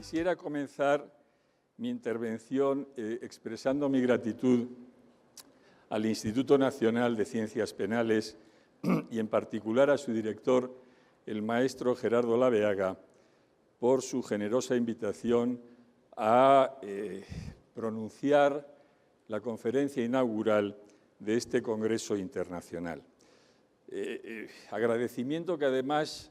Quisiera comenzar mi intervención expresando mi gratitud al Instituto Nacional de Ciencias Penales y en particular a su director, el maestro Gerardo Laveaga, por su generosa invitación a pronunciar la conferencia inaugural de este Congreso Internacional. Agradecimiento que además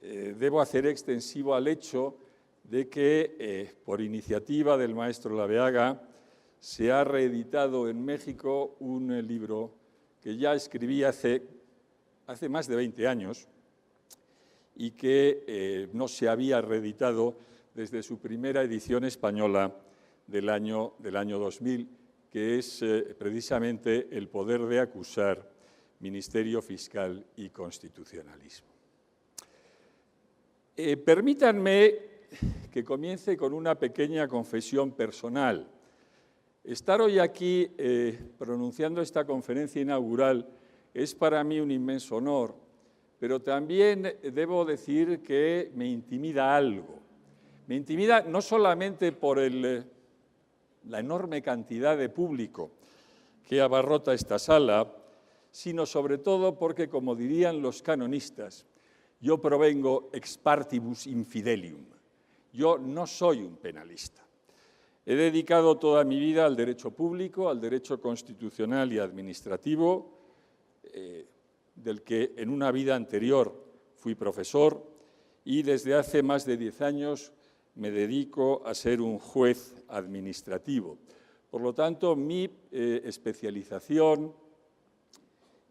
debo hacer extensivo al hecho de que, por iniciativa del maestro Laveaga, se ha reeditado en México un libro que ya escribí hace más de 20 años y que no se había reeditado desde su primera edición española del año 2000, que es precisamente El poder de acusar, Ministerio Fiscal y Constitucionalismo. Permítanme que comience con una pequeña confesión personal. Estar hoy aquí pronunciando esta conferencia inaugural es para mí un inmenso honor, pero también debo decir que me intimida algo. Me intimida no solamente por la enorme cantidad de público que abarrota esta sala, sino sobre todo porque, como dirían los canonistas, yo provengo ex partibus infidelium. Yo no soy un penalista. He dedicado toda mi vida al derecho público, al derecho constitucional y administrativo, del que en una vida anterior fui profesor, y desde hace más de 10 años me dedico a ser un juez administrativo. Por lo tanto, mi especialización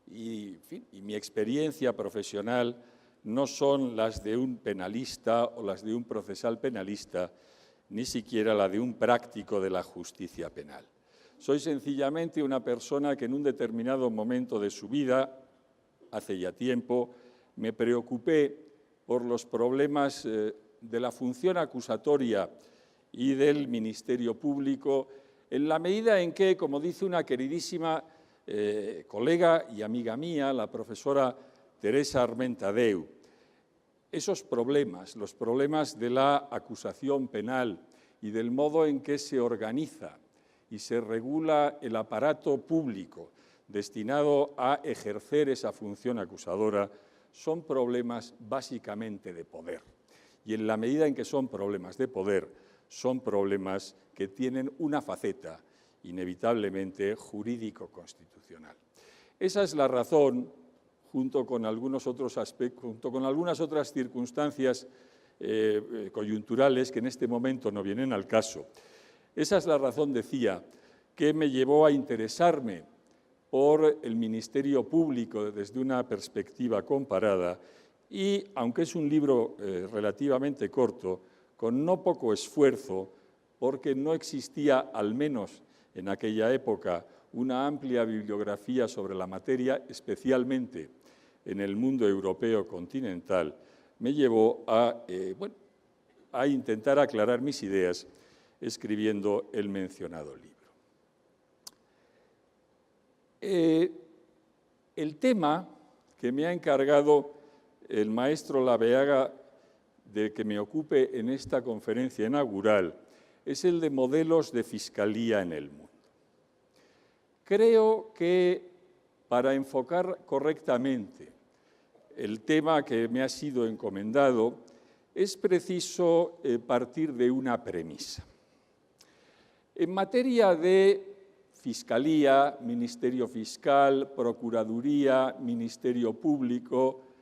y mi experiencia profesional no son las de un penalista o las de un procesal penalista, ni siquiera la de un práctico de la justicia penal. Soy sencillamente una persona que en un determinado momento de su vida, hace ya tiempo, me preocupé por los problemas de la función acusatoria y del Ministerio Público, en la medida en que, como dice una queridísima colega y amiga mía, la profesora Teresa Armentadeu, esos problemas, los problemas de la acusación penal y del modo en que se organiza y se regula el aparato público destinado a ejercer esa función acusadora, son problemas básicamente de poder. Y en la medida en que son problemas de poder, son problemas que tienen una faceta inevitablemente jurídico-constitucional. Esa es la razón, junto con algunos otros aspectos, junto con algunas otras circunstancias coyunturales que en este momento no vienen al caso. Esa es la razón, decía, que me llevó a interesarme por el Ministerio Público desde una perspectiva comparada y, aunque es un libro relativamente corto, con no poco esfuerzo, porque no existía, al menos en aquella época, una amplia bibliografía sobre la materia, especialmente en el mundo europeo continental, me llevó a intentar aclarar mis ideas escribiendo el mencionado libro. El tema que me ha encargado el maestro Laveaga de que me ocupe en esta conferencia inaugural es el de modelos de fiscalía en el mundo. Creo que para enfocar correctamente el tema que me ha sido encomendado es preciso partir de una premisa. En materia de Fiscalía, Ministerio Fiscal, Procuraduría, Ministerio Público,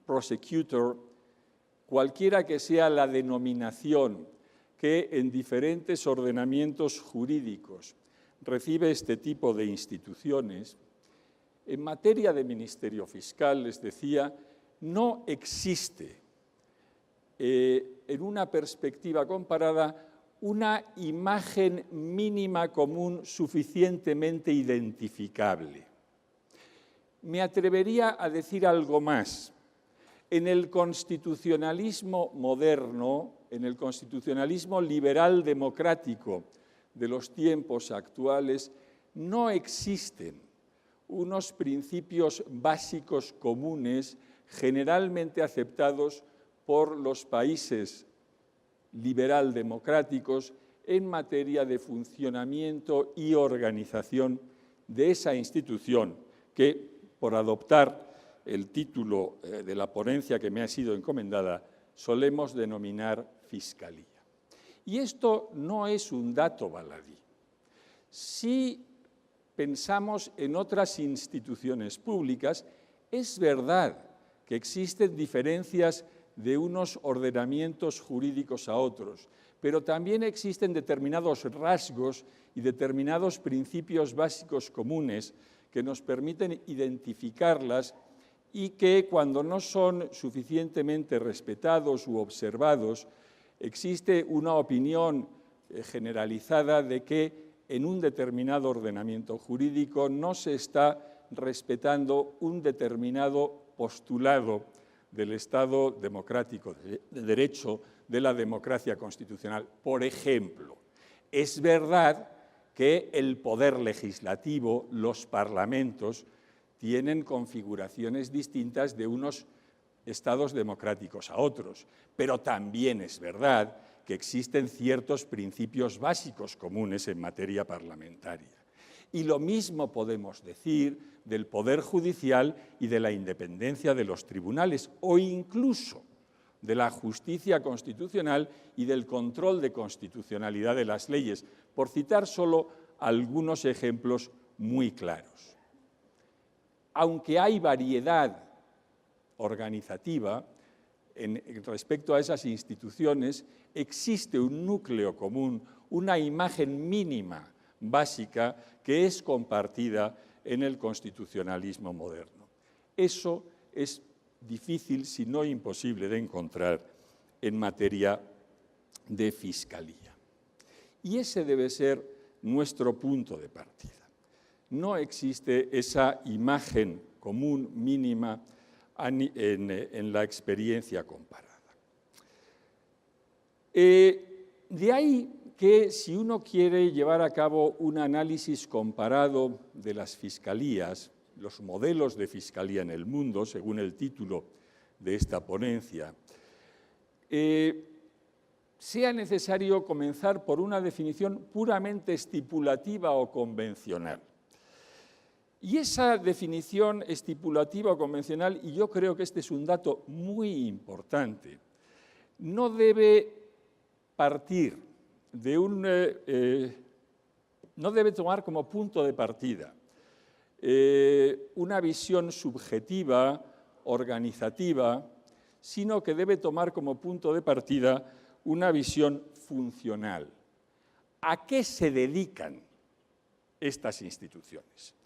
prosecutor, cualquiera que sea la denominación que en diferentes ordenamientos jurídicos recibe este tipo de instituciones, en materia de Ministerio Fiscal, les decía, no existe en una perspectiva comparada una imagen mínima común suficientemente identificable. Me atrevería a decir algo más. En el constitucionalismo moderno, en el constitucionalismo liberal democrático de los tiempos actuales, no existen unos principios básicos comunes generalmente aceptados por los países liberal-democráticos en materia de funcionamiento y organización de esa institución que, por adoptar el título de la ponencia que me ha sido encomendada, solemos denominar Fiscalía. Y esto no es un dato baladí. Si pensamos en otras instituciones públicas, es verdad que existen diferencias de unos ordenamientos jurídicos a otros, pero también existen determinados rasgos y determinados principios básicos comunes que nos permiten identificarlas y que, cuando no son suficientemente respetados u observados, existe una opinión generalizada de que en un determinado ordenamiento jurídico no se está respetando un determinado postulado del Estado democrático de derecho, de la democracia constitucional. Por ejemplo, es verdad que el poder legislativo, los parlamentos, tienen configuraciones distintas de unos estados democráticos a otros, pero también es verdad que existen ciertos principios básicos comunes en materia parlamentaria. Y lo mismo podemos decir del Poder Judicial y de la independencia de los tribunales, o incluso de la justicia constitucional y del control de constitucionalidad de las leyes, por citar solo algunos ejemplos muy claros. Aunque hay variedad organizativa respecto a esas instituciones, existe un núcleo común, una imagen mínima básica que es compartida en el constitucionalismo moderno. Eso es difícil, si no imposible, de encontrar en materia de fiscalía. Y ese debe ser nuestro punto de partida. No existe esa imagen común mínima en la experiencia comparada. De ahí que, si uno quiere llevar a cabo un análisis comparado de las fiscalías, los modelos de fiscalía en el mundo, según el título de esta ponencia, sea necesario comenzar por una definición puramente estipulativa o convencional. Y esa definición estipulativa o convencional, y yo creo que este es un dato muy importante, no debe partir de no debe tomar como punto de partida una visión subjetiva, organizativa, sino que debe tomar como punto de partida una visión funcional. ¿A qué se dedican estas instituciones?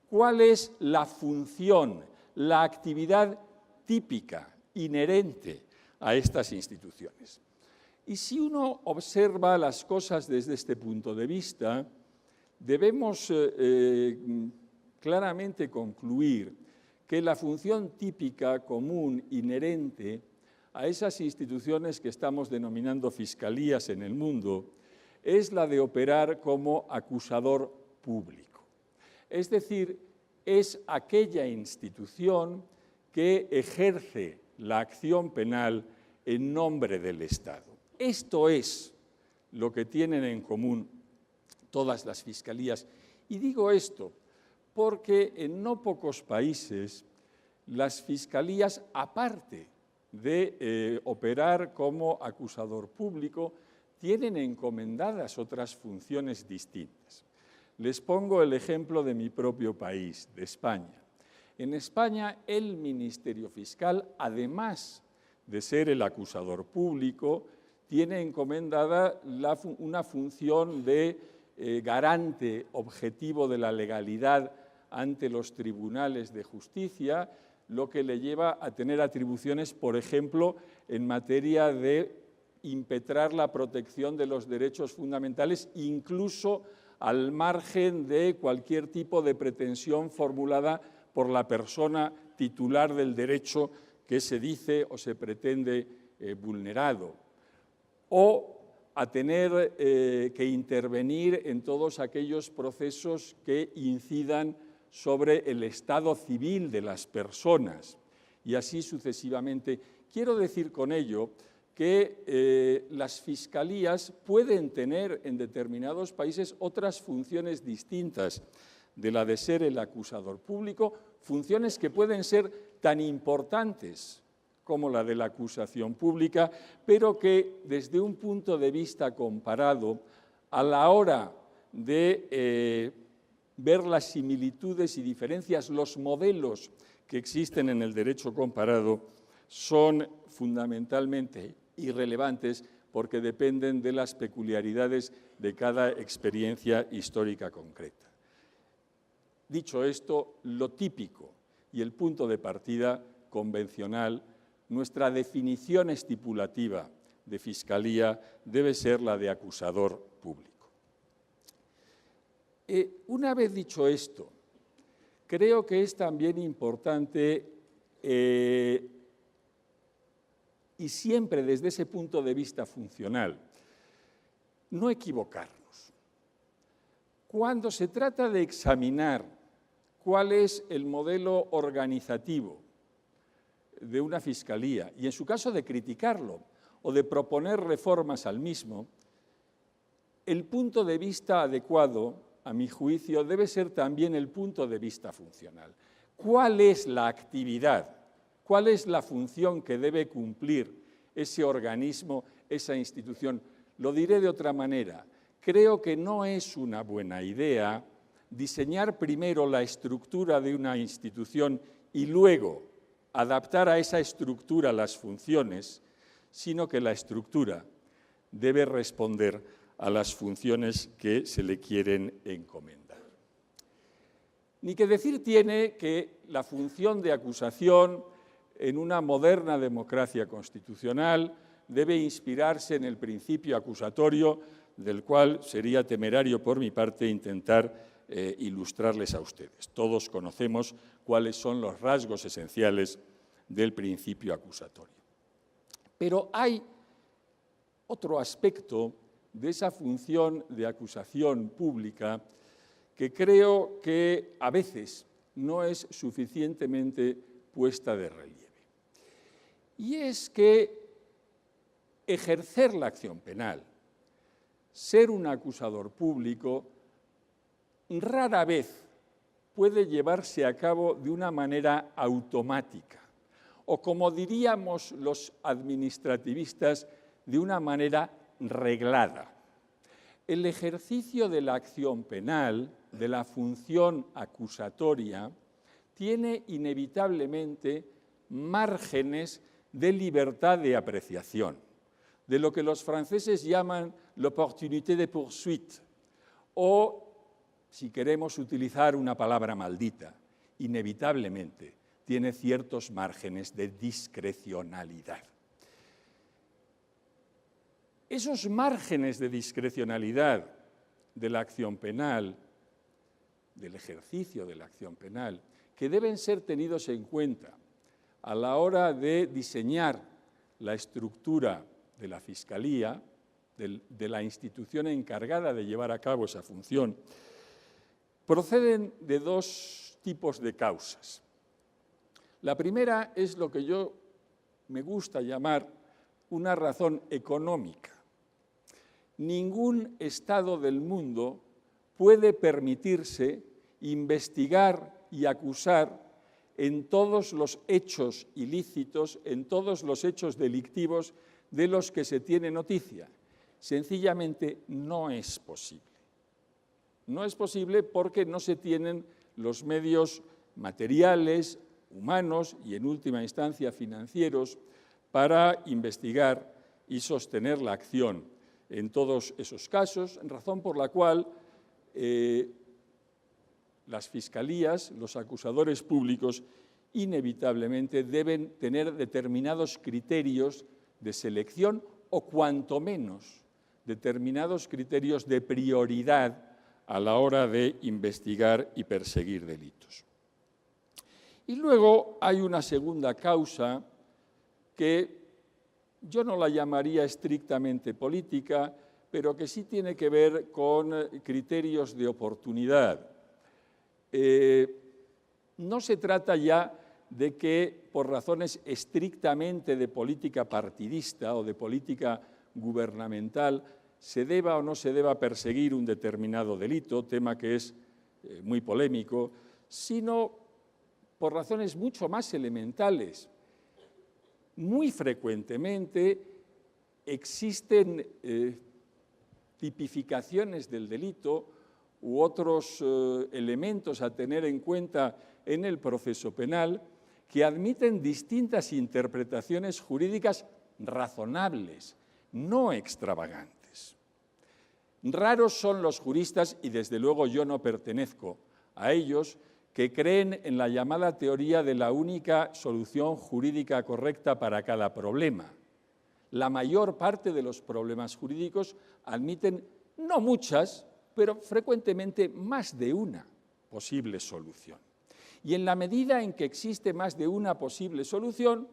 ¿Cuál es la función, la actividad típica, inherente a estas instituciones? Y si uno observa las cosas desde este punto de vista, debemos claramente concluir que la función típica, común, inherente a esas instituciones que estamos denominando fiscalías en el mundo es la de operar como acusador público. Es decir, es aquella institución que ejerce la acción penal en nombre del Estado. Esto es lo que tienen en común todas las fiscalías. Y digo esto porque en no pocos países las fiscalías, aparte de operar como acusador público, tienen encomendadas otras funciones distintas. Les pongo el ejemplo de mi propio país, de España. En España, el Ministerio Fiscal, además de ser el acusador público, tiene encomendada una función de garante objetivo de la legalidad ante los tribunales de justicia, lo que le lleva a tener atribuciones, por ejemplo, en materia de impetrar la protección de los derechos fundamentales, incluso al margen de cualquier tipo de pretensión formulada por la persona titular del derecho que se dice o se pretende vulnerado, o a tener que intervenir en todos aquellos procesos que incidan sobre el estado civil de las personas, y así sucesivamente. Quiero decir con ello que las fiscalías pueden tener en determinados países otras funciones distintas de la de ser el acusador público, funciones que pueden ser tan importantes como la de la acusación pública, pero que desde un punto de vista comparado, a la hora de ver las similitudes y diferencias, los modelos que existen en el derecho comparado, son fundamentalmente irrelevantes porque dependen de las peculiaridades de cada experiencia histórica concreta. Dicho esto, lo típico y el punto de partida convencional, nuestra definición estipulativa de fiscalía debe ser la de acusador público. Una vez dicho esto, creo que es también importante y siempre desde ese punto de vista funcional, no equivocarnos. Cuando se trata de examinar cuál es el modelo organizativo de una fiscalía, y en su caso de criticarlo o de proponer reformas al mismo, el punto de vista adecuado, a mi juicio, debe ser también el punto de vista funcional. ¿Cuál es la actividad? ¿Cuál es la función que debe cumplir ese organismo, esa institución? Lo diré de otra manera. Creo que no es una buena idea diseñar primero la estructura de una institución y luego adaptar a esa estructura las funciones, sino que la estructura debe responder a las funciones que se le quieren encomendar. Ni que decir tiene que la función de acusación en una moderna democracia constitucional debe inspirarse en el principio acusatorio, del cual sería temerario por mi parte intentar ilustrarles a ustedes. Todos conocemos cuáles son los rasgos esenciales del principio acusatorio. Pero hay otro aspecto de esa función de acusación pública que creo que a veces no es suficientemente puesta de relieve. Y es que ejercer la acción penal, ser un acusador público, rara vez puede llevarse a cabo de una manera automática, o como diríamos los administrativistas, de una manera reglada. El ejercicio de la acción penal, de la función acusatoria, tiene inevitablemente márgenes de libertad de apreciación, de lo que los franceses llaman l'opportunité de poursuite, o, si queremos utilizar una palabra maldita, inevitablemente tiene ciertos márgenes de discrecionalidad. Esos márgenes de discrecionalidad de la acción penal, del ejercicio de la acción penal, que deben ser tenidos en cuenta a la hora de diseñar la estructura de la Fiscalía, de la institución encargada de llevar a cabo esa función, proceden de dos tipos de causas. La primera es lo que yo me gusta llamar una razón económica. Ningún Estado del mundo puede permitirse investigar y acusar en todos los hechos ilícitos, en todos los hechos delictivos de los que se tiene noticia. Sencillamente no es posible. No es posible porque no se tienen los medios materiales, humanos y, en última instancia, financieros para investigar y sostener la acción en todos esos casos, razón por la cual las fiscalías, los acusadores públicos, inevitablemente deben tener determinados criterios de selección o, cuanto menos, determinados criterios de prioridad a la hora de investigar y perseguir delitos. Y luego hay una segunda causa que yo no la llamaría estrictamente política, pero que sí tiene que ver con criterios de oportunidad. No se trata ya de que por razones estrictamente de política partidista o de política gubernamental se deba o no se deba perseguir un determinado delito, tema que es muy polémico, sino por razones mucho más elementales. Muy frecuentemente existen tipificaciones del delito u otros elementos a tener en cuenta en el proceso penal que admiten distintas interpretaciones jurídicas razonables, no extravagantes. Raros son los juristas, y desde luego yo no pertenezco a ellos, que creen en la llamada teoría de la única solución jurídica correcta para cada problema. La mayor parte de los problemas jurídicos admiten no muchas, pero frecuentemente más de una posible solución. Y en la medida en que existe más de una posible solución,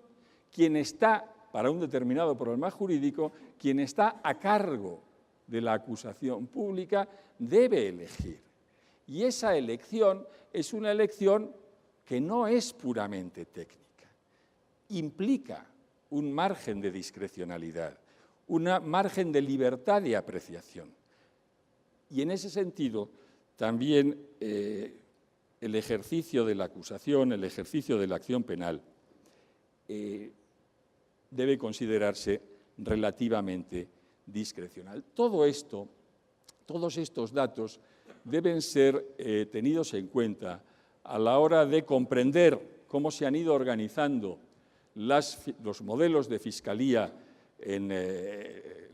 quien está, para un determinado problema jurídico, quien está a cargo de la acusación pública debe elegir. Y esa elección es una elección que no es puramente técnica. Implica un margen de discrecionalidad, un margen de libertad de apreciación. Y en ese sentido, también el ejercicio de la acusación, el ejercicio de la acción penal, debe considerarse relativamente discrecional. Todo esto, todos estos datos deben ser tenidos en cuenta a la hora de comprender cómo se han ido organizando los modelos de fiscalía en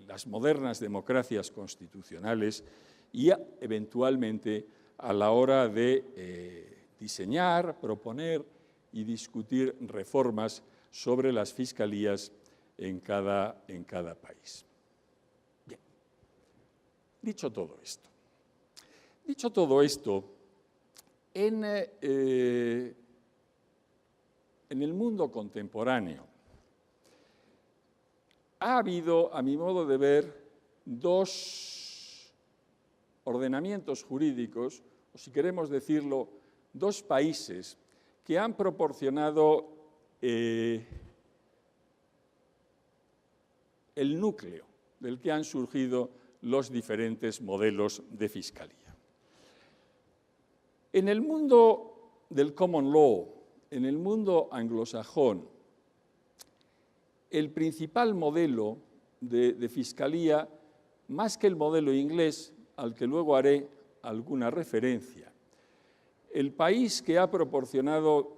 las modernas democracias constitucionales y eventualmente a la hora de diseñar, proponer y discutir reformas sobre las fiscalías en cada país. Bien, dicho todo esto, en el mundo contemporáneo ha habido, a mi modo de ver, dos ordenamientos jurídicos, o si queremos decirlo, dos países que han proporcionado el núcleo del que han surgido los diferentes modelos de fiscalía. En el mundo del common law, en el mundo anglosajón, el principal modelo de fiscalía, más que el modelo inglés, al que luego haré alguna referencia, el país que ha proporcionado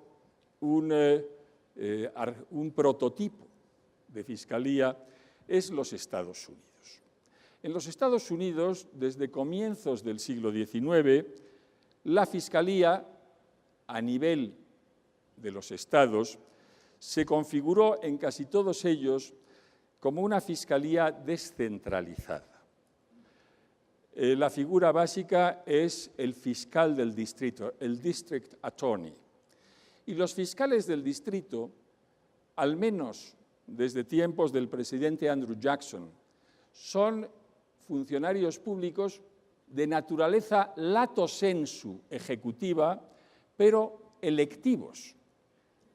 un prototipo de fiscalía es los Estados Unidos. En los Estados Unidos, desde comienzos del siglo XIX, la fiscalía, a nivel de los estados, se configuró en casi todos ellos como una fiscalía descentralizada. La figura básica es el fiscal del distrito, el district attorney. Y los fiscales del distrito, al menos desde tiempos del presidente Andrew Jackson, son funcionarios públicos de naturaleza lato sensu ejecutiva, pero electivos.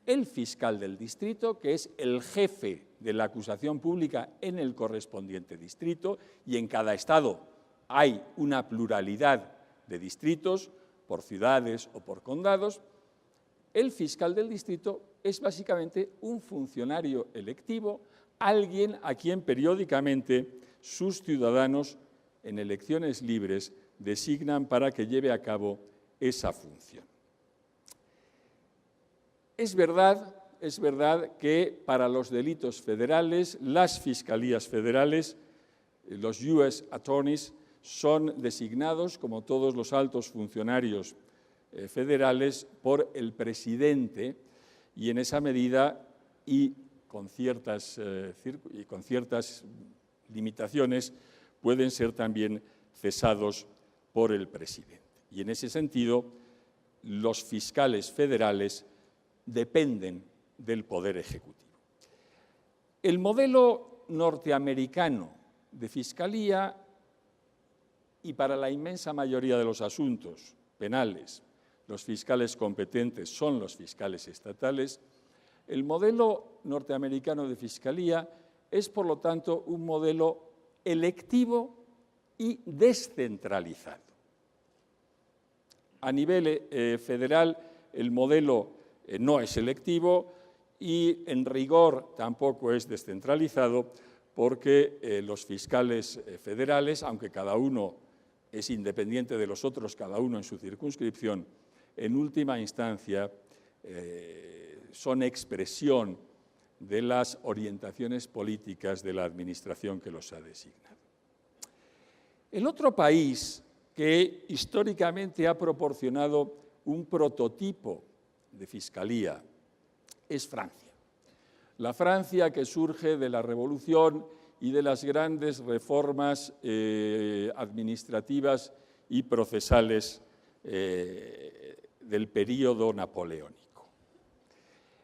El fiscal del distrito, que es el jefe de la acusación pública en el correspondiente distrito, y en cada estado hay una pluralidad de distritos, por ciudades o por condados, el fiscal del distrito es básicamente un funcionario electivo, alguien a quien periódicamente sus ciudadanos en elecciones libres designan para que lleve a cabo esa función. Es verdad que para los delitos federales, las fiscalías federales, los U.S. Attorneys, son designados, como todos los altos funcionarios federales, por el presidente, y en esa medida y con ciertas limitaciones pueden ser también cesados por el presidente. Y en ese sentido, los fiscales federales dependen del Poder Ejecutivo. El modelo norteamericano de fiscalía, y para la inmensa mayoría de los asuntos penales, los fiscales competentes son los fiscales estatales, El modelo norteamericano de fiscalía es, por lo tanto, un modelo electivo y descentralizado. A nivel federal, el modelo no es selectivo y, en rigor, tampoco es descentralizado, porque los fiscales federales, aunque cada uno es independiente de los otros, cada uno en su circunscripción, en última instancia son expresión de las orientaciones políticas de la administración que los ha designado. El otro país que históricamente ha proporcionado un prototipo de fiscalía es Francia. La Francia que surge de la Revolución y de las grandes reformas administrativas y procesales del período napoleónico.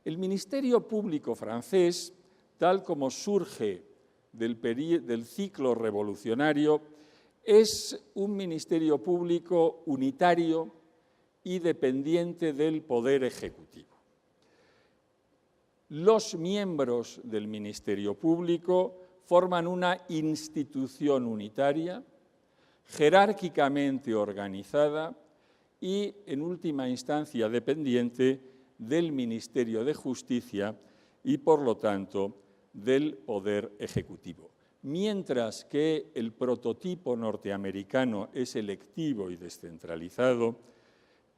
El Ministerio Público francés, tal como surge del ciclo revolucionario, es un ministerio público unitario y dependiente del Poder Ejecutivo. Los miembros del Ministerio Público forman una institución unitaria, jerárquicamente organizada y, en última instancia, dependiente del Ministerio de Justicia y, por lo tanto, del Poder Ejecutivo. Mientras que el prototipo norteamericano es electivo y descentralizado,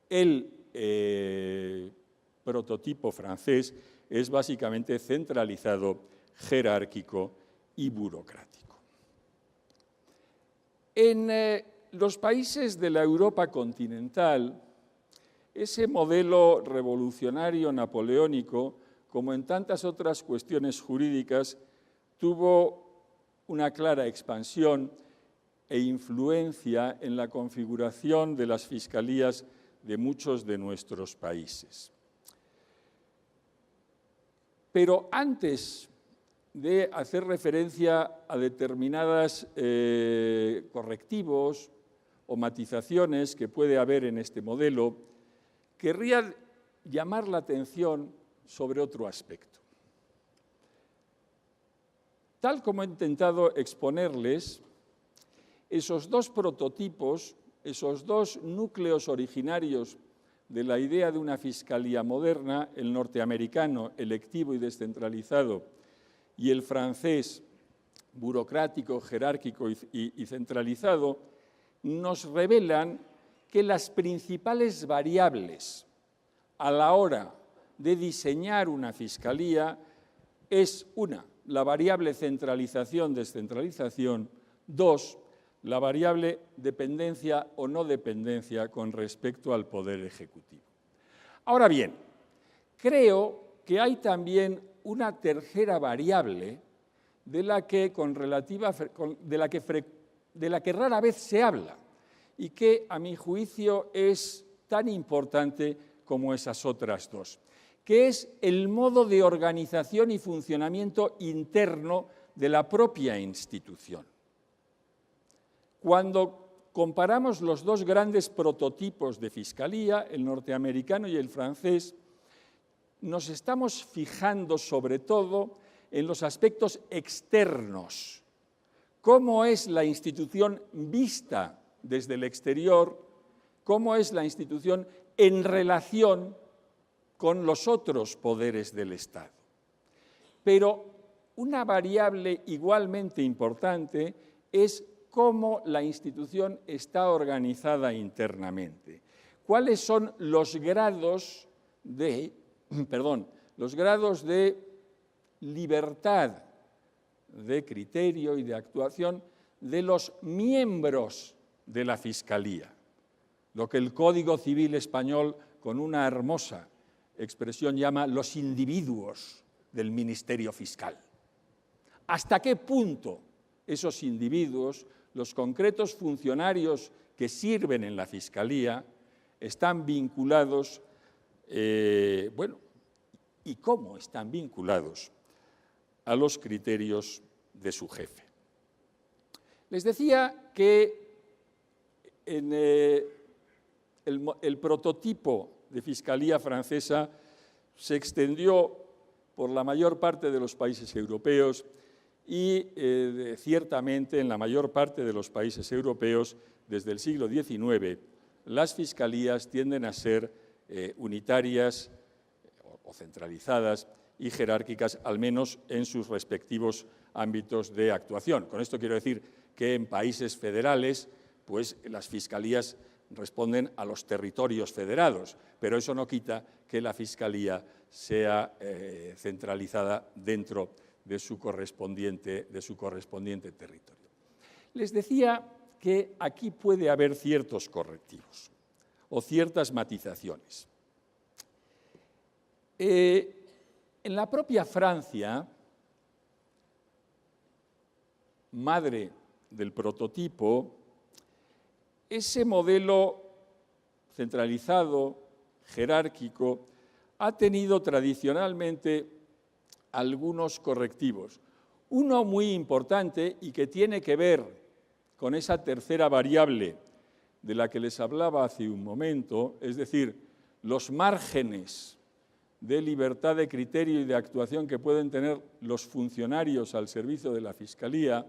el prototipo francés es básicamente centralizado, jerárquico y burocrático. En los países de la Europa continental, ese modelo revolucionario napoleónico, como en tantas otras cuestiones jurídicas, tuvo una clara expansión e influencia en la configuración de las fiscalías de muchos de nuestros países. Pero antes de hacer referencia a determinados correctivos o matizaciones que puede haber en este modelo, querría llamar la atención sobre otro aspecto. Tal como he intentado exponerles, esos dos prototipos, esos dos núcleos originarios de la idea de una fiscalía moderna, el norteamericano electivo y descentralizado y el francés burocrático, jerárquico y centralizado, nos revelan que las principales variables a la hora de diseñar una fiscalía es una, la variable centralización-descentralización, dos, la variable dependencia o no dependencia con respecto al Poder Ejecutivo. Ahora bien, creo que hay también una tercera variable de la que rara vez se habla y que, a mi juicio, es tan importante como esas otras dos, que es el modo de organización y funcionamiento interno de la propia institución. Cuando comparamos los dos grandes prototipos de fiscalía, el norteamericano y el francés, nos estamos fijando sobre todo en los aspectos externos. ¿Cómo es la institución vista desde el exterior? ¿Cómo es la institución en relación con los otros poderes del Estado? Pero una variable igualmente importante es cómo la institución está organizada internamente. ¿Cuáles son los grados de libertad de criterio y de actuación de los miembros de la Fiscalía? Lo que el Código Civil español, con una hermosa expresión, llama los individuos del Ministerio Fiscal. ¿Hasta qué punto esos individuos, los concretos funcionarios que sirven en la Fiscalía, están vinculados, y cómo están vinculados a los criterios de su jefe? Les decía que en el prototipo de Fiscalía francesa se extendió por la mayor parte de los países europeos y ciertamente en la mayor parte de los países europeos desde el siglo XIX las fiscalías tienden a ser unitarias o centralizadas y jerárquicas, al menos en sus respectivos ámbitos de actuación. Con esto quiero decir que en países federales, pues las fiscalías responden a los territorios federados, pero eso no quita que la fiscalía sea centralizada dentro de su correspondiente territorio. Les decía que aquí puede haber ciertos correctivos o ciertas matizaciones. En la propia Francia, madre del prototipo, ese modelo centralizado, jerárquico, ha tenido tradicionalmente algunos correctivos. Uno muy importante y que tiene que ver con esa tercera variable de la que les hablaba hace un momento, es decir, los márgenes de libertad de criterio y de actuación que pueden tener los funcionarios al servicio de la Fiscalía,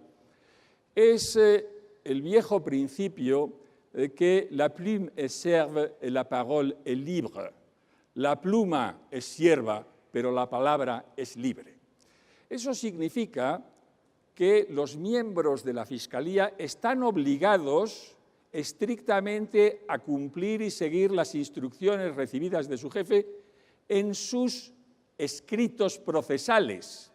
es el viejo principio de que la plume est serve et la parole est libre. La pluma es sierva, pero la palabra es libre. Eso significa que los miembros de la Fiscalía están obligados estrictamente a cumplir y seguir las instrucciones recibidas de su jefe en sus escritos procesales,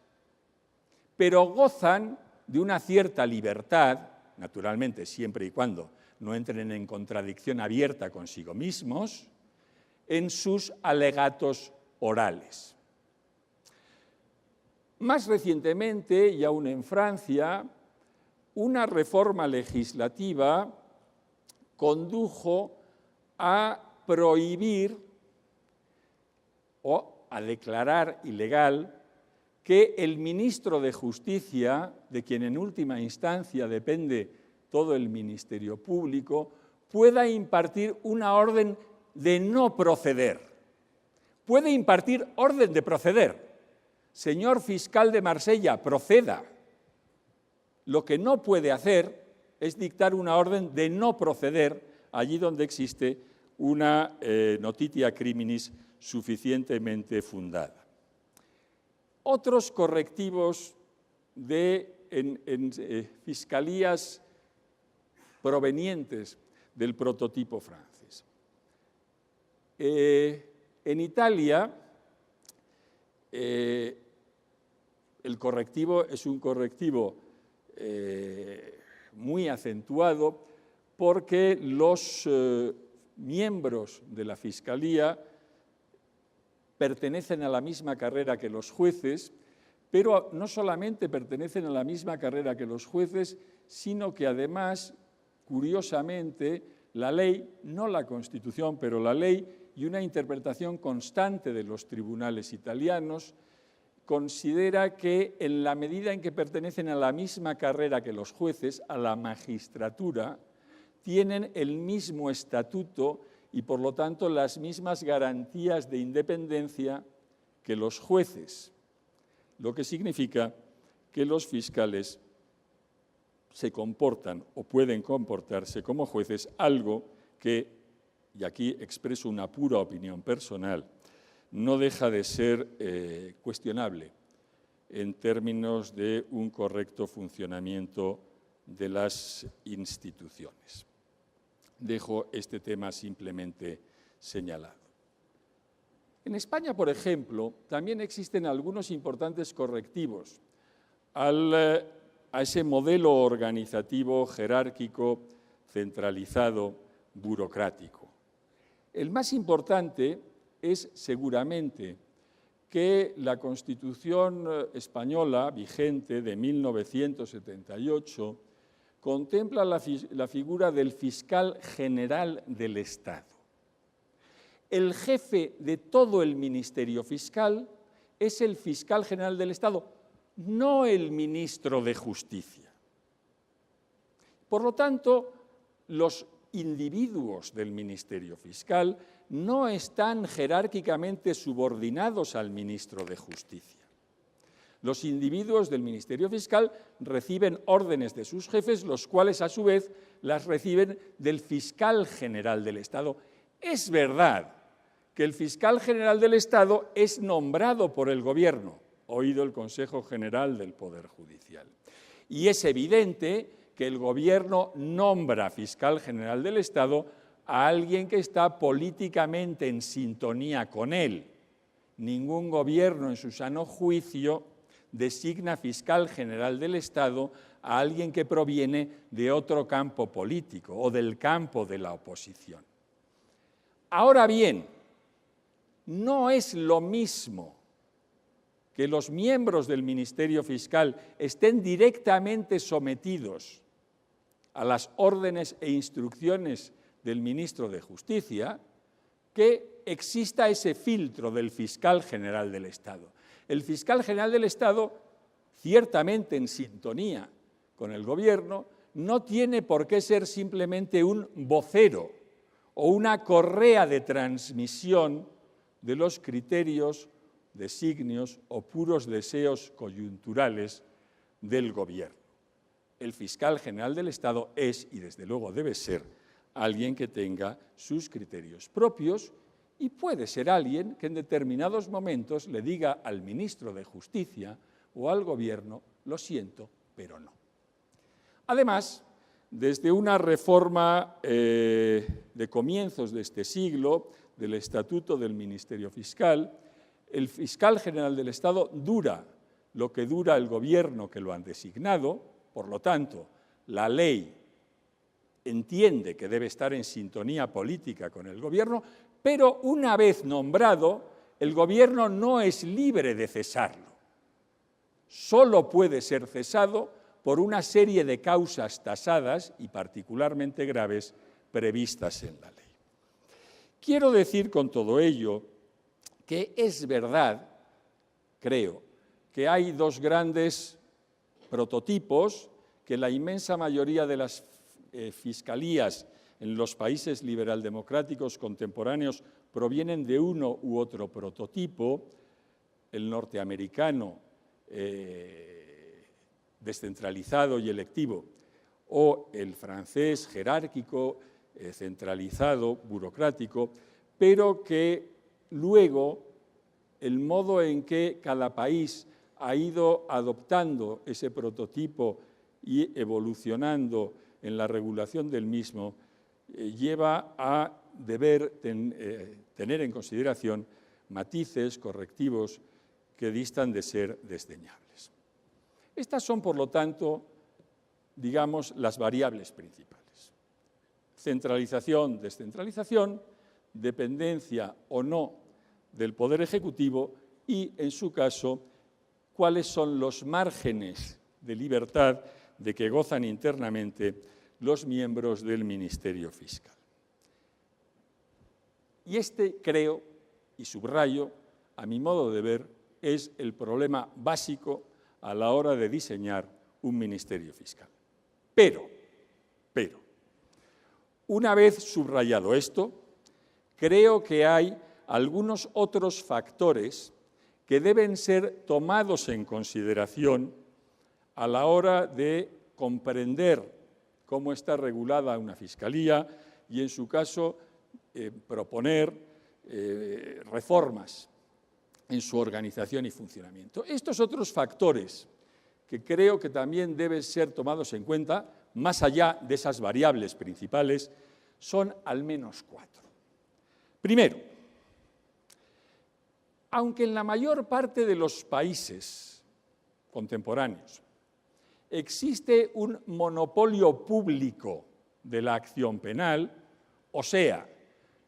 pero gozan de una cierta libertad, naturalmente siempre y cuando no entren en contradicción abierta consigo mismos, en sus alegatos orales. Más recientemente, y aún en Francia, una reforma legislativa condujo a prohibir o a declarar ilegal que el ministro de Justicia, de quien en última instancia depende todo el Ministerio Público, pueda impartir una orden de no proceder. Puede impartir orden de proceder. Señor fiscal de Marsella, proceda. Lo que no puede hacer es dictar una orden de no proceder allí donde existe una notitia criminis suficientemente fundada. Otros correctivos en fiscalías provenientes del prototipo francés. En Italia, el correctivo es un correctivo muy acentuado porque los miembros de la Fiscalía pertenecen a la misma carrera que los jueces, pero no solamente pertenecen a la misma carrera que los jueces, sino que además, curiosamente, la ley, no la Constitución, pero la ley y una interpretación constante de los tribunales italianos, considera que en la medida en que pertenecen a la misma carrera que los jueces, a la magistratura, tienen el mismo estatuto y, por lo tanto, las mismas garantías de independencia que los jueces, lo que significa que los fiscales se comportan o pueden comportarse como jueces, algo que, y aquí expreso una pura opinión personal, no deja de ser cuestionable en términos de un correcto funcionamiento de las instituciones. Dejo este tema simplemente señalado. En España, por ejemplo, también existen algunos importantes correctivos a ese modelo organizativo, jerárquico, centralizado, burocrático. El más importante es seguramente que la Constitución española vigente de 1978 contempla la figura del fiscal general del Estado. El jefe de todo el Ministerio Fiscal es el fiscal general del Estado, no el ministro de Justicia. Por lo tanto, los individuos del Ministerio Fiscal no están jerárquicamente subordinados al ministro de Justicia. Los individuos del Ministerio Fiscal reciben órdenes de sus jefes, los cuales a su vez las reciben del fiscal general del Estado. Es verdad que el fiscal general del Estado es nombrado por el Gobierno, oído el Consejo General del Poder Judicial. Y es evidente que el Gobierno nombra fiscal general del Estado a alguien que está políticamente en sintonía con él. Ningún gobierno en su sano juicio designa fiscal general del Estado a alguien que proviene de otro campo político o del campo de la oposición. Ahora bien, no es lo mismo que los miembros del Ministerio Fiscal estén directamente sometidos a las órdenes e instrucciones del ministro de Justicia, que exista ese filtro del fiscal general del Estado. El fiscal general del Estado, ciertamente en sintonía con el Gobierno, no tiene por qué ser simplemente un vocero o una correa de transmisión de los criterios, designios o puros deseos coyunturales del Gobierno. El fiscal general del Estado es, y desde luego debe ser, alguien que tenga sus criterios propios y puede ser alguien que en determinados momentos le diga al ministro de Justicia o al Gobierno, lo siento, pero no. Además, desde una reforma de comienzos de este siglo, del Estatuto del Ministerio Fiscal, el fiscal general del Estado dura lo que dura el Gobierno que lo han designado, por lo tanto, la ley entiende que debe estar en sintonía política con el Gobierno, pero una vez nombrado, el Gobierno no es libre de cesarlo. Solo puede ser cesado por una serie de causas tasadas y particularmente graves previstas en la ley. Quiero decir con todo ello que es verdad, creo, que hay dos grandes prototipos que la inmensa mayoría de las fiscalías en los países liberaldemocráticos contemporáneos provienen de uno u otro prototipo, el norteamericano descentralizado y electivo, o el francés jerárquico, centralizado, burocrático, pero que luego el modo en que cada país ha ido adoptando ese prototipo y evolucionando en la regulación del mismo, lleva a deber tener en consideración matices correctivos que distan de ser desdeñables. Estas son, por lo tanto, digamos, las variables principales. Centralización, descentralización, dependencia o no del Poder Ejecutivo y, en su caso, cuáles son los márgenes de libertad de que gozan internamente los miembros del Ministerio Fiscal. Y este, creo, y subrayo, a mi modo de ver, es el problema básico a la hora de diseñar un Ministerio Fiscal. Pero, una vez subrayado esto, creo que hay algunos otros factores que deben ser tomados en consideración a la hora de comprender cómo está regulada una fiscalía y, en su caso, proponer reformas en su organización y funcionamiento. Estos otros factores que creo que también deben ser tomados en cuenta, más allá de esas variables principales, son al menos 4. Primero, aunque en la mayor parte de los países contemporáneos existe un monopolio público de la acción penal, o sea,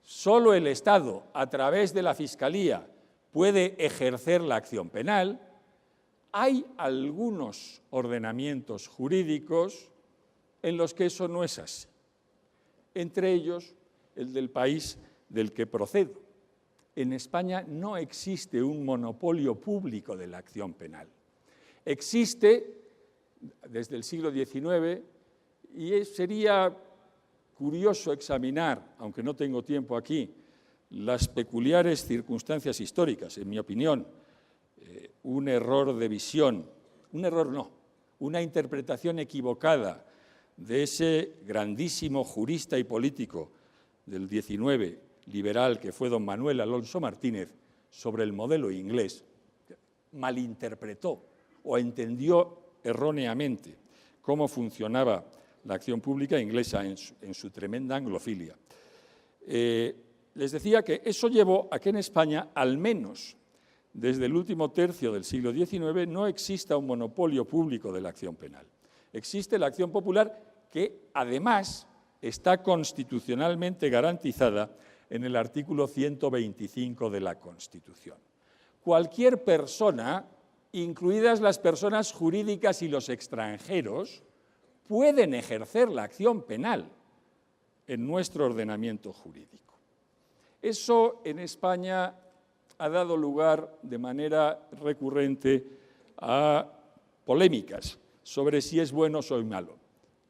solo el Estado, a través de la Fiscalía, puede ejercer la acción penal, hay algunos ordenamientos jurídicos en los que eso no es así. Entre ellos, el del país del que procedo. En España no existe un monopolio público de la acción penal. Existe desde el siglo XIX y sería curioso examinar, aunque no tengo tiempo aquí, las peculiares circunstancias históricas, en mi opinión, un error de visión, una interpretación equivocada de ese grandísimo jurista y político del XIX, liberal, que fue don Manuel Alonso Martínez, sobre el modelo inglés, malinterpretó o entendió erróneamente cómo funcionaba la acción pública inglesa en su tremenda anglofilia. Les decía que eso llevó a que en España, al menos desde el último tercio del siglo XIX, no exista un monopolio público de la acción penal. Existe la acción popular que, además, está constitucionalmente garantizada en el artículo 125 de la Constitución. Cualquier persona, incluidas las personas jurídicas y los extranjeros, pueden ejercer la acción penal en nuestro ordenamiento jurídico. Eso en España ha dado lugar de manera recurrente a polémicas sobre si es bueno o soy malo.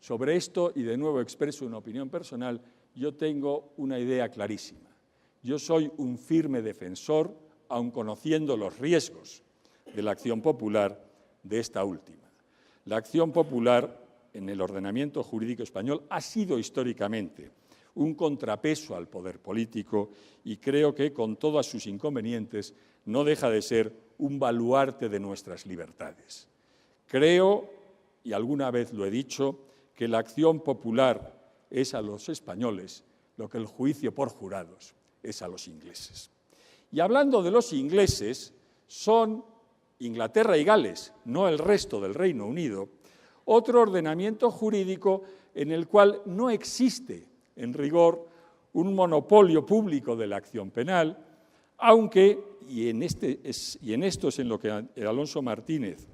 Sobre esto, y de nuevo expreso una opinión personal, yo tengo una idea clarísima. Yo soy un firme defensor, aun conociendo los riesgos de la acción popular, de esta última. La acción popular en el ordenamiento jurídico español ha sido históricamente un contrapeso al poder político y creo que, con todos sus inconvenientes, no deja de ser un baluarte de nuestras libertades. Creo, y alguna vez lo he dicho, que la acción popular es a los españoles lo que el juicio por jurados es a los ingleses. Y hablando de los ingleses, son Inglaterra y Gales, no el resto del Reino Unido, otro ordenamiento jurídico en el cual no existe, en rigor, un monopolio público de la acción penal, aunque, y en esto es en lo que Alonso Martínez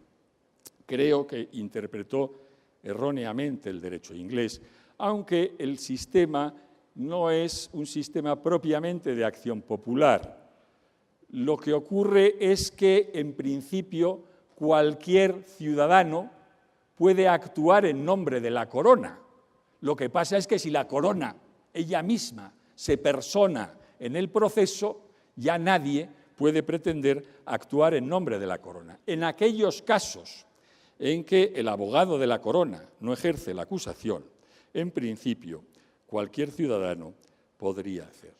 creo que interpretó erróneamente el derecho inglés, aunque el sistema no es un sistema propiamente de acción popular. Lo que ocurre es que, en principio, cualquier ciudadano puede actuar en nombre de la corona. Lo que pasa es que si la corona ella misma se persona en el proceso, ya nadie puede pretender actuar en nombre de la corona. En aquellos casos en que el abogado de la corona no ejerce la acusación, en principio, cualquier ciudadano podría hacerlo.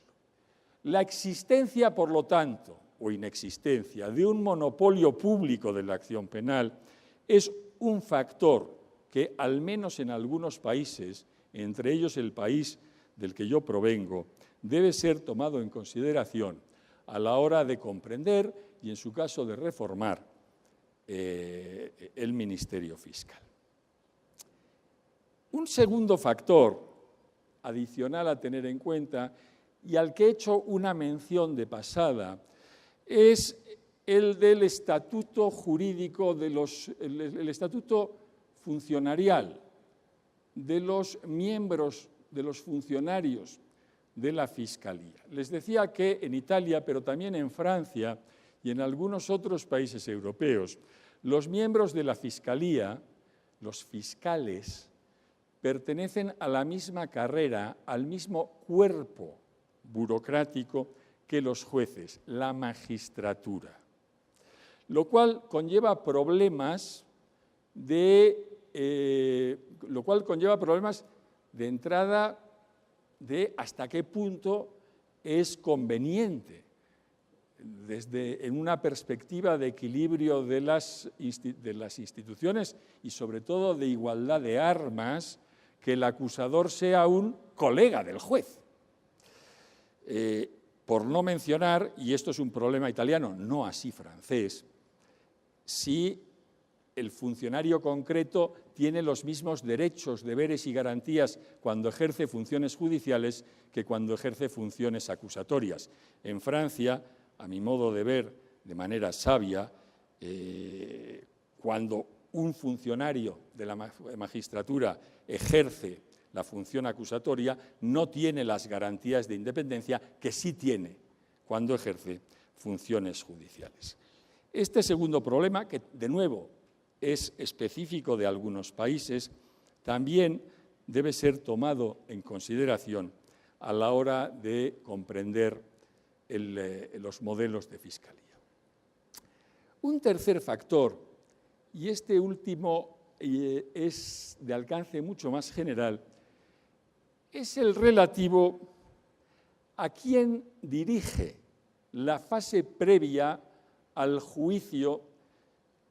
La existencia, por lo tanto, o inexistencia de un monopolio público de la acción penal es un factor que, al menos en algunos países, entre ellos el país del que yo provengo, debe ser tomado en consideración a la hora de comprender y, en su caso, de reformar el Ministerio Fiscal. Un segundo factor adicional a tener en cuenta, y al que he hecho una mención de pasada, es el del estatuto jurídico, el estatuto funcionarial de los miembros, de los funcionarios de la Fiscalía. Les decía que en Italia, pero también en Francia y en algunos otros países europeos, los miembros de la Fiscalía, los fiscales, pertenecen a la misma carrera, al mismo cuerpo burocrático que los jueces, la magistratura, lo cual conlleva problemas de entrada de hasta qué punto es conveniente, en una perspectiva de equilibrio de las instituciones y sobre todo de igualdad de armas, que el acusador sea un colega del juez. Por no mencionar, y esto es un problema italiano, no así francés, si el funcionario concreto tiene los mismos derechos, deberes y garantías cuando ejerce funciones judiciales que cuando ejerce funciones acusatorias. En Francia, a mi modo de ver, de manera sabia, cuando un funcionario de la magistratura ejerce la función acusatoria, no tiene las garantías de independencia que sí tiene cuando ejerce funciones judiciales. Este segundo problema, que de nuevo es específico de algunos países, también debe ser tomado en consideración a la hora de comprender los modelos de fiscalía. Un tercer factor, y este último es de alcance mucho más general, es el relativo a quién dirige la fase previa al juicio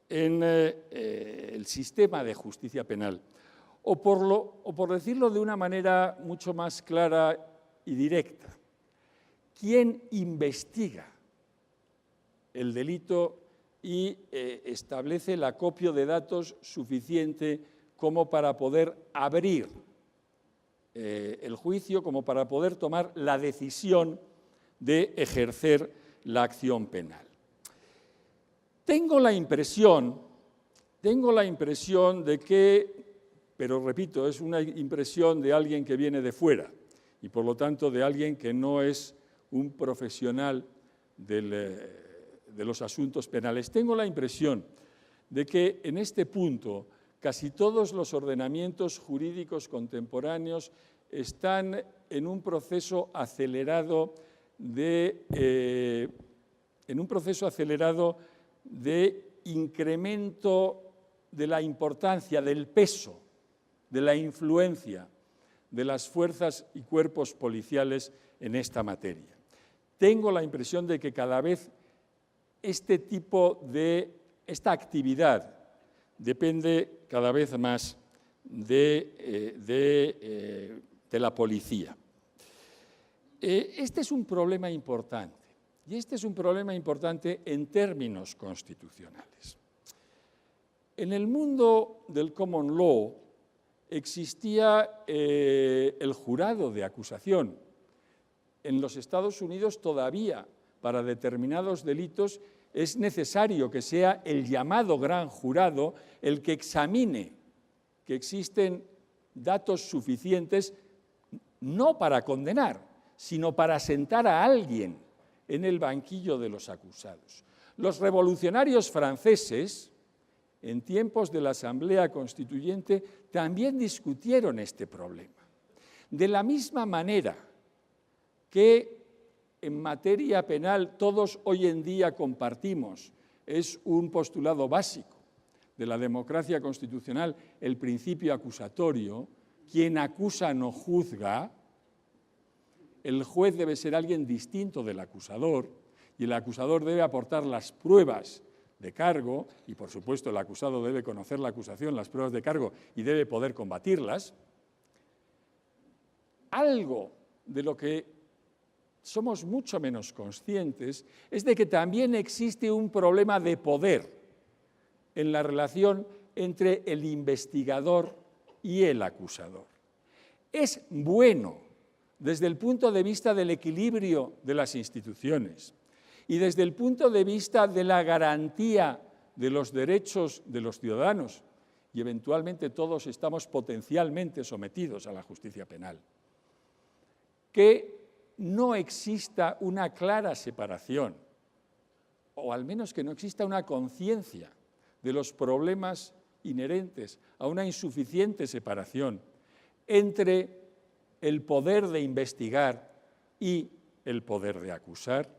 en el sistema de justicia penal. O por decirlo de una manera mucho más clara y directa, ¿quién investiga el delito y establece el acopio de datos suficiente como para poder abrir el juicio, como para poder tomar la decisión de ejercer la acción penal? Tengo la impresión de que, pero repito, es una impresión de alguien que viene de fuera y por lo tanto de alguien que no es un profesional de los asuntos penales. Tengo la impresión de que en este punto casi todos los ordenamientos jurídicos contemporáneos están en un proceso acelerado de incremento de la importancia, del peso, de la influencia de las fuerzas y cuerpos policiales en esta materia. Tengo la impresión de que cada vez esta actividad depende cada vez más de la policía. Este es un problema importante, y este es un problema importante en términos constitucionales. En el mundo del common law existía el jurado de acusación. En los Estados Unidos todavía, para determinados delitos, es necesario que sea el llamado gran jurado el que examine que existen datos suficientes no para condenar, sino para sentar a alguien en el banquillo de los acusados. Los revolucionarios franceses, en tiempos de la Asamblea Constituyente, también discutieron este problema. De la misma manera que en materia penal todos hoy en día compartimos, es un postulado básico de la democracia constitucional, el principio acusatorio, quien acusa no juzga, el juez debe ser alguien distinto del acusador y el acusador debe aportar las pruebas de cargo y, por supuesto, el acusado debe conocer la acusación, las pruebas de cargo y debe poder combatirlas. Algo de lo que somos mucho menos conscientes es de que también existe un problema de poder en la relación entre el investigador y el acusador. Es bueno desde el punto de vista del equilibrio de las instituciones y desde el punto de vista de la garantía de los derechos de los ciudadanos, y eventualmente todos estamos potencialmente sometidos a la justicia penal, que no exista una clara separación, o al menos que no exista una conciencia de los problemas inherentes a una insuficiente separación entre el poder de investigar y el poder de acusar.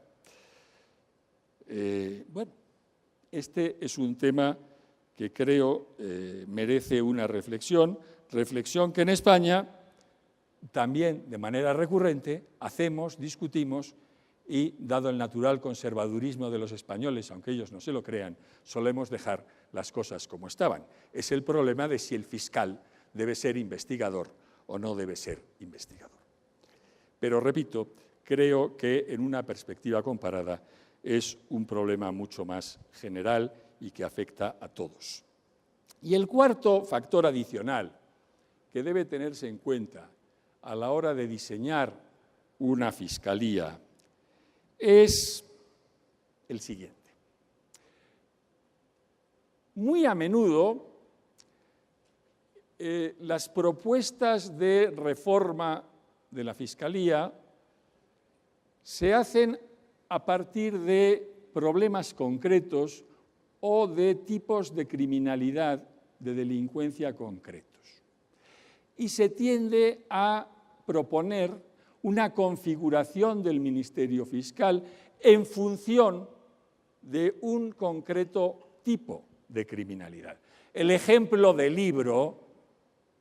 Este es un tema que creo merece una reflexión que en España también de manera recurrente hacemos, discutimos y, dado el natural conservadurismo de los españoles, aunque ellos no se lo crean, solemos dejar las cosas como estaban. Es el problema de si el fiscal debe ser investigador o no debe ser investigador. Pero, repito, creo que en una perspectiva comparada es un problema mucho más general y que afecta a todos. Y el cuarto factor adicional que debe tenerse en cuenta a la hora de diseñar una fiscalía es el siguiente. Muy a menudo las propuestas de reforma de la fiscalía se hacen a partir de problemas concretos o de tipos de criminalidad, de delincuencia concretos. Y se tiende a proponer una configuración del Ministerio Fiscal en función de un concreto tipo de criminalidad. El ejemplo del libro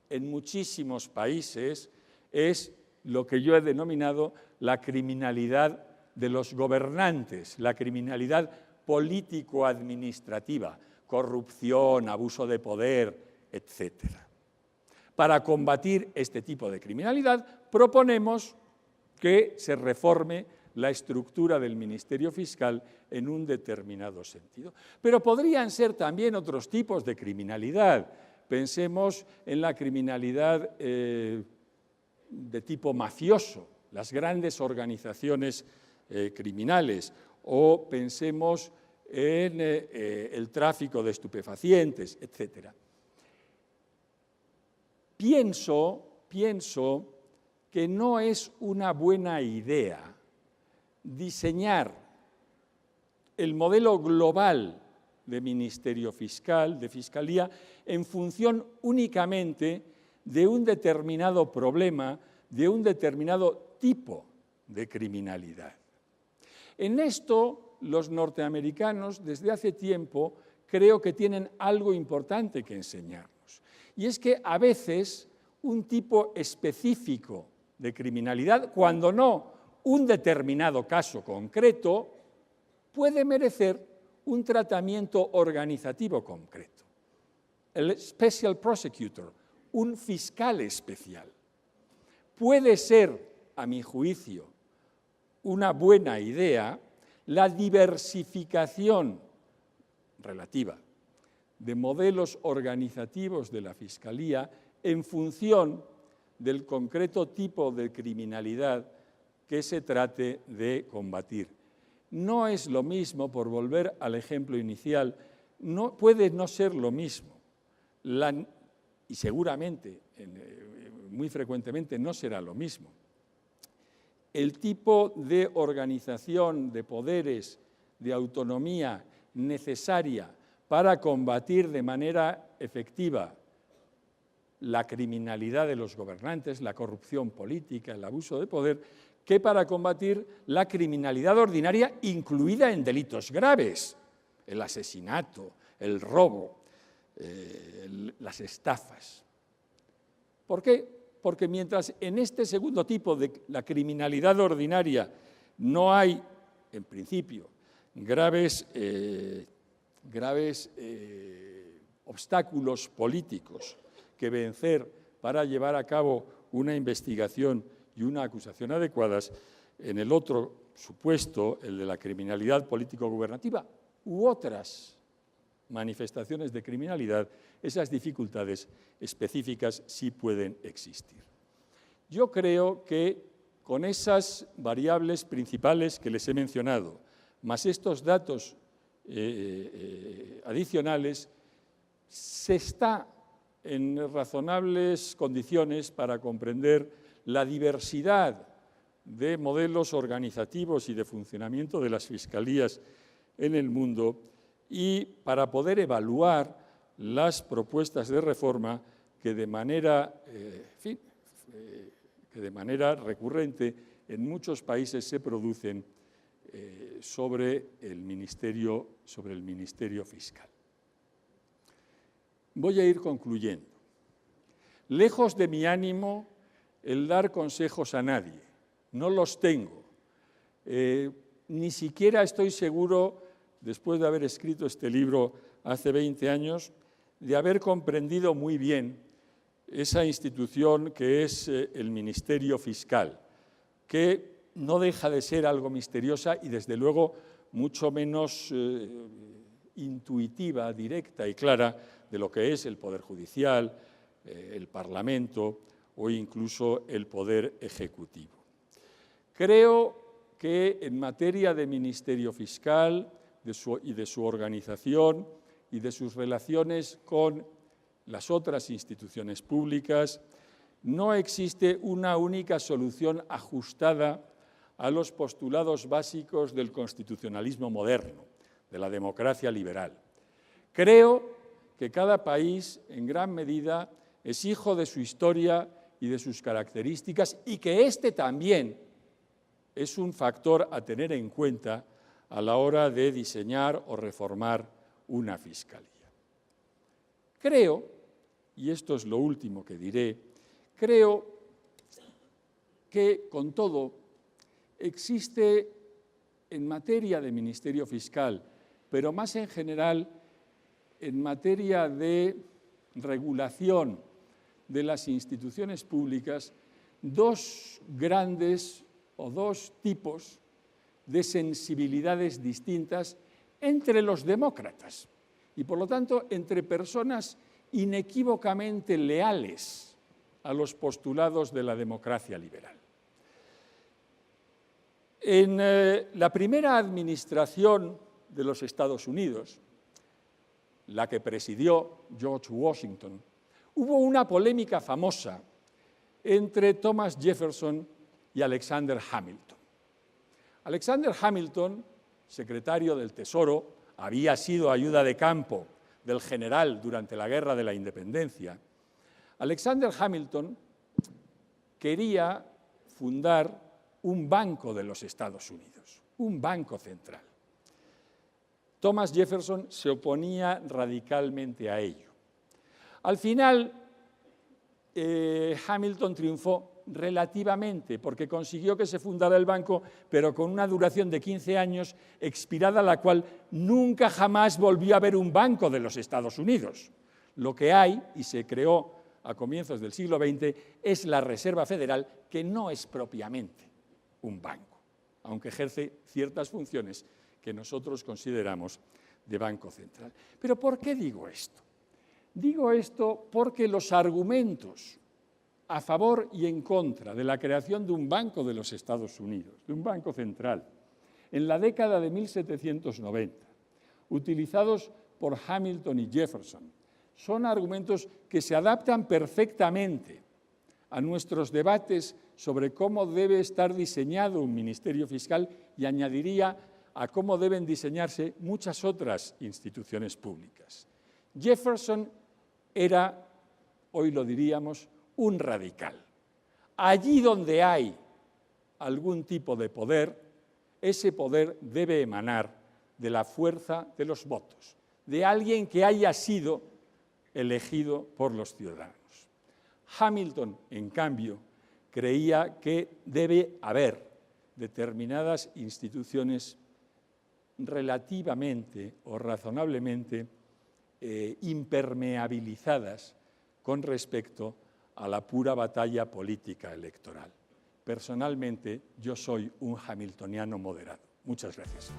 en muchísimos países es lo que yo he denominado la criminalidad de los gobernantes, la criminalidad político-administrativa, corrupción, abuso de poder, etc. Para combatir este tipo de criminalidad, proponemos que se reforme la estructura del Ministerio Fiscal en un determinado sentido. Pero podrían ser también otros tipos de criminalidad. Pensemos en la criminalidad de tipo mafioso, las grandes organizaciones criminales, o pensemos en el tráfico de estupefacientes, etc. Pienso que no es una buena idea diseñar el modelo global de Ministerio Fiscal, de Fiscalía, en función únicamente de un determinado problema, de un determinado tipo de criminalidad. En esto, los norteamericanos, desde hace tiempo, creo que tienen algo importante que enseñarnos. Y es que a veces un tipo específico de criminalidad, cuando no un determinado caso concreto, puede merecer un tratamiento organizativo concreto. El special prosecutor, un fiscal especial, puede ser, a mi juicio, una buena idea la diversificación relativa de modelos organizativos de la Fiscalía en función del concreto tipo de criminalidad que se trate de combatir. No es lo mismo, por volver al ejemplo inicial, puede no ser lo mismo, y seguramente, muy frecuentemente, no será lo mismo, el tipo de organización de poderes, de autonomía necesaria para combatir de manera efectiva la criminalidad de los gobernantes, la corrupción política, el abuso de poder, que para combatir la criminalidad ordinaria, incluida en delitos graves, el asesinato, el robo, las estafas. ¿Por qué? Porque mientras en este segundo tipo de la criminalidad ordinaria no hay, en principio, graves obstáculos políticos que vencer para llevar a cabo una investigación y una acusación adecuadas, en el otro supuesto, el de la criminalidad político-gubernativa u otras manifestaciones de criminalidad, esas dificultades específicas sí pueden existir. Yo creo que con esas variables principales que les he mencionado, más estos datos adicionales, se está en razonables condiciones para comprender la diversidad de modelos organizativos y de funcionamiento de las fiscalías en el mundo y para poder evaluar las propuestas de reforma que de manera recurrente en muchos países se producen sobre el Ministerio Fiscal. Voy a ir concluyendo. Lejos de mi ánimo el dar consejos a nadie, no los tengo. Ni siquiera estoy seguro, después de haber escrito este libro hace 20 años, de haber comprendido muy bien esa institución que es el Ministerio Fiscal, que no deja de ser algo misteriosa y, desde luego, mucho menos intuitiva, directa y clara de lo que es el Poder Judicial, el Parlamento o incluso el Poder Ejecutivo. Creo que en materia de Ministerio Fiscal y de su organización y de sus relaciones con las otras instituciones públicas, no existe una única solución ajustada a los postulados básicos del constitucionalismo moderno, de la democracia liberal. Creo que cada país, en gran medida, es hijo de su historia y de sus características, y que este también es un factor a tener en cuenta a la hora de diseñar o reformar una fiscalía. Creo, y esto es lo último que diré, creo que, con todo, existe en materia de Ministerio Fiscal, pero más en general en materia de regulación de las instituciones públicas, dos grandes o dos tipos de sensibilidades distintas entre los demócratas y, por lo tanto, entre personas inequívocamente leales a los postulados de la democracia liberal. En la primera administración de los Estados Unidos, la que presidió George Washington, hubo una polémica famosa entre Thomas Jefferson y Alexander Hamilton. Alexander Hamilton, secretario del Tesoro, había sido ayuda de campo del general durante la Guerra de la Independencia. Alexander Hamilton quería fundar un banco de los Estados Unidos, un banco central. Thomas Jefferson se oponía radicalmente a ello. Al final, Hamilton triunfó relativamente, porque consiguió que se fundara el banco, pero con una duración de 15 años, expirada la cual nunca jamás volvió a haber un banco de los Estados Unidos. Lo que hay, y se creó a comienzos del siglo XX, es la Reserva Federal, que no es propiamente un banco, aunque ejerce ciertas funciones que nosotros consideramos de banco central. Pero ¿por qué digo esto? Digo esto porque los argumentos a favor y en contra de la creación de un banco de los Estados Unidos, de un banco central, en la década de 1790, utilizados por Hamilton y Jefferson, son argumentos que se adaptan perfectamente a nuestros debates sobre cómo debe estar diseñado un ministerio fiscal y añadiría a cómo deben diseñarse muchas otras instituciones públicas. Jefferson era, hoy lo diríamos, un radical. Allí donde hay algún tipo de poder, ese poder debe emanar de la fuerza de los votos, de alguien que haya sido elegido por los ciudadanos. Hamilton, en cambio, creía que debe haber determinadas instituciones relativamente o razonablemente impermeabilizadas con respecto a la pura batalla política electoral. Personalmente, yo soy un hamiltoniano moderado. Muchas gracias.